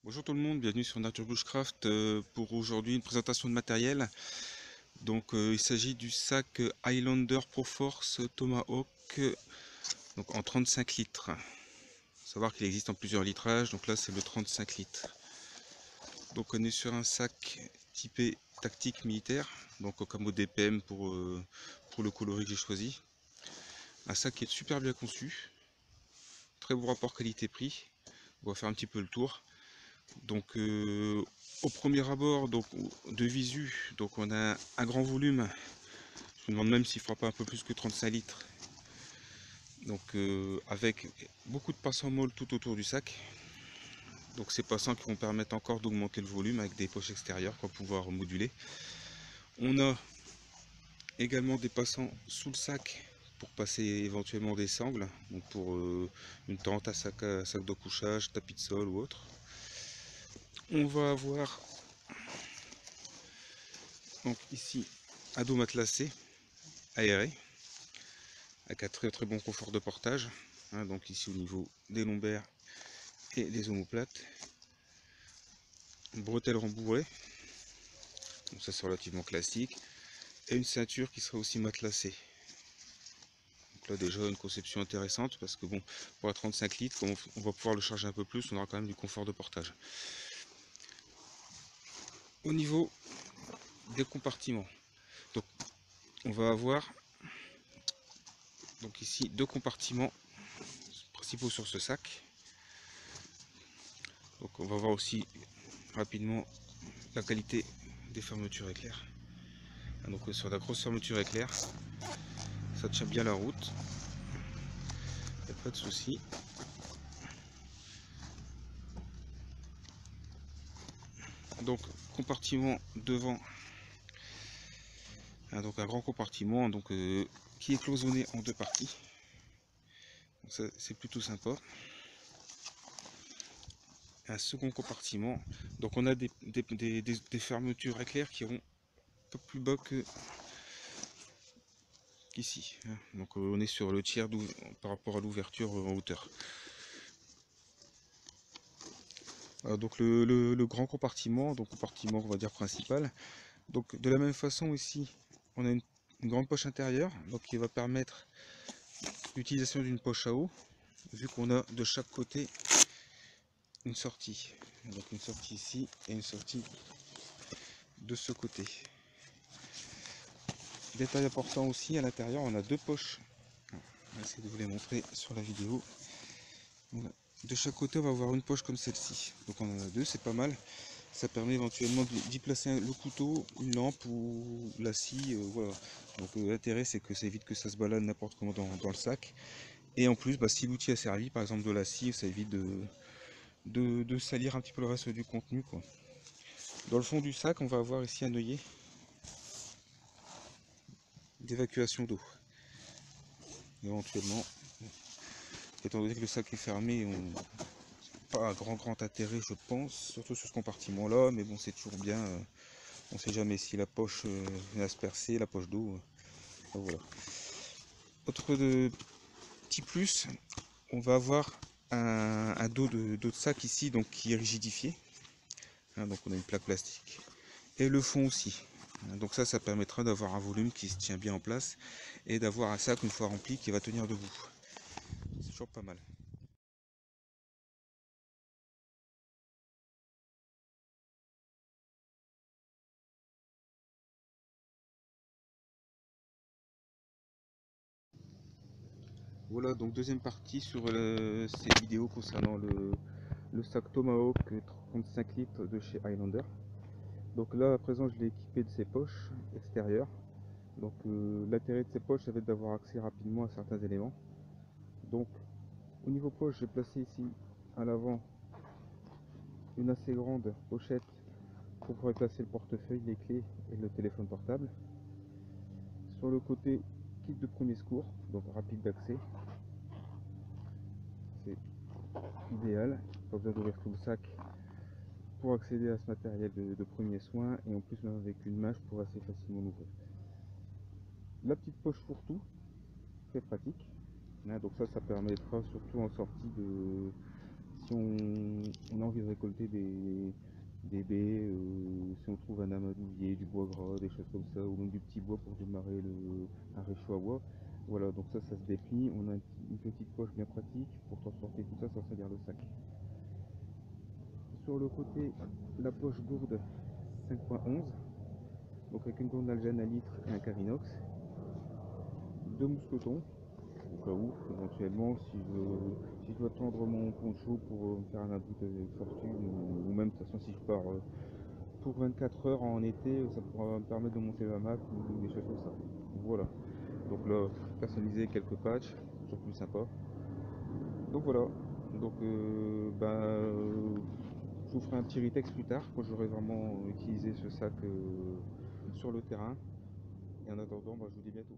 Bonjour tout le monde, bienvenue sur Nature Bushcraft pour aujourd'hui une présentation de matériel. Il s'agit du sac Highlander Proforce Tomahawk donc en 35 litres. Faut savoir qu'il existe en plusieurs litrages, donc là c'est le 35 litres. Donc on est sur un sac typé tactique militaire, donc au camo DPM pour le coloris que j'ai choisi. Un sac qui est super bien conçu, très bon rapport qualité-prix. On va faire un petit peu le tour. Au premier abord, de visu, donc on a un grand volume. Je me demande même s'il ne fera pas un peu plus que 35 litres. Avec beaucoup de passants molles tout autour du sac. Donc ces passants qui vont permettre encore d'augmenter le volume avec des poches extérieures qu'on va pouvoir moduler. On a également des passants sous le sac pour passer éventuellement des sangles, donc pour une tente à sac de couchage, tapis de sol ou autre. On va avoir donc ici un dos matelassé aéré avec un très très bon confort de portage, hein, donc ici au niveau des lombaires et des omoplates. Une bretelle rembourrée, donc ça c'est relativement classique, et une ceinture qui sera aussi matelassée. Donc là déjà une conception intéressante parce que bon, pour la 35 litres, comme on va pouvoir le charger un peu plus, on aura quand même du confort de portage. Au niveau des compartiments, donc on va avoir donc ici deux compartiments principaux sur ce sac. Donc on va voir aussi rapidement la qualité des fermetures éclair. Donc sur la grosse fermeture éclair, ça tient bien la route, il n'y a pas de souci. Donc compartiment devant, hein, donc un grand compartiment qui est cloisonné en deux parties. C'est plutôt sympa. Un second compartiment, donc on a des fermetures éclair qui iront un peu plus bas qu'ici, hein. On est sur le tiers par rapport à l'ouverture en hauteur. Donc le grand compartiment, donc compartiment on va dire principal. Donc de la même façon ici, on a une grande poche intérieure, donc qui va permettre l'utilisation d'une poche à eau, vu qu'on a de chaque côté une sortie. Donc une sortie ici et une sortie de ce côté. Détail important aussi, à l'intérieur on a deux poches. On va essayer de vous les montrer sur la vidéo. Voilà. De chaque côté on va avoir une poche comme celle-ci. Donc on en a deux, c'est pas mal. Ça permet éventuellement d'y placer le couteau, une lampe ou la scie. Voilà. L'intérêt c'est que ça évite que ça se balade n'importe comment dans le sac. Et en plus, si l'outil a servi, par exemple de la scie, ça évite de salir un petit peu le reste du contenu, quoi. Dans le fond du sac, on va avoir ici un œillet d'évacuation d'eau. Éventuellement, étant donné que le sac est fermé, pas un grand intérêt, je pense, surtout sur ce compartiment là, mais bon, c'est toujours bien. On sait jamais si la poche vient à se percer, la poche d'eau. Voilà. Autre petit plus, on va avoir un dos de sac ici, donc qui est rigidifié, hein, donc on a une plaque plastique, et le fond aussi. Donc ça permettra d'avoir un volume qui se tient bien en place et d'avoir un sac une fois rempli qui va tenir debout. C'est toujours pas mal. Voilà, donc deuxième partie sur ces vidéos concernant le sac Tomahawk 35 litres de chez Highlander. Donc là à présent je l'ai équipé de ses poches extérieures. L'intérêt de ces poches, ça va être d'avoir accès rapidement à certains éléments. Donc au niveau poche, j'ai placé ici à l'avant une assez grande pochette pour pouvoir placer le portefeuille, les clés et le téléphone portable. Sur le côté, kit de premier secours, donc rapide d'accès. C'est idéal, pas besoin d'ouvrir tout le sac pour accéder à ce matériel de premiers soins, et en plus même avec une main je pourrais assez facilement l'ouvrir. La petite poche fourre-tout, très pratique, hein, donc ça permettra surtout en sortie de, si on a envie de récolter des baies, si on trouve un amadouvier, du bois gras, des choses comme ça, ou même du petit bois pour démarrer un réchaud à bois. Voilà, donc ça se déplie. On a une petite poche bien pratique pour transporter tout ça sans salir le sac. Sur le côté, la poche gourde 5.11, donc avec une gourde d'algène à litre et un carinox. Deux mousquetons, au cas où, éventuellement, si je dois tendre mon poncho pour me faire un abri de fortune, ou même de toute façon si je pars pour 24 heures en été, ça pourra me permettre de monter ma map ou des choses comme ça. Voilà. Donc là, personnaliser quelques patchs, toujours plus sympa. Donc voilà. Donc je vous ferai un petit retexte plus tard quand j'aurai vraiment utilisé ce sac sur le terrain. Et en attendant, je vous dis bientôt.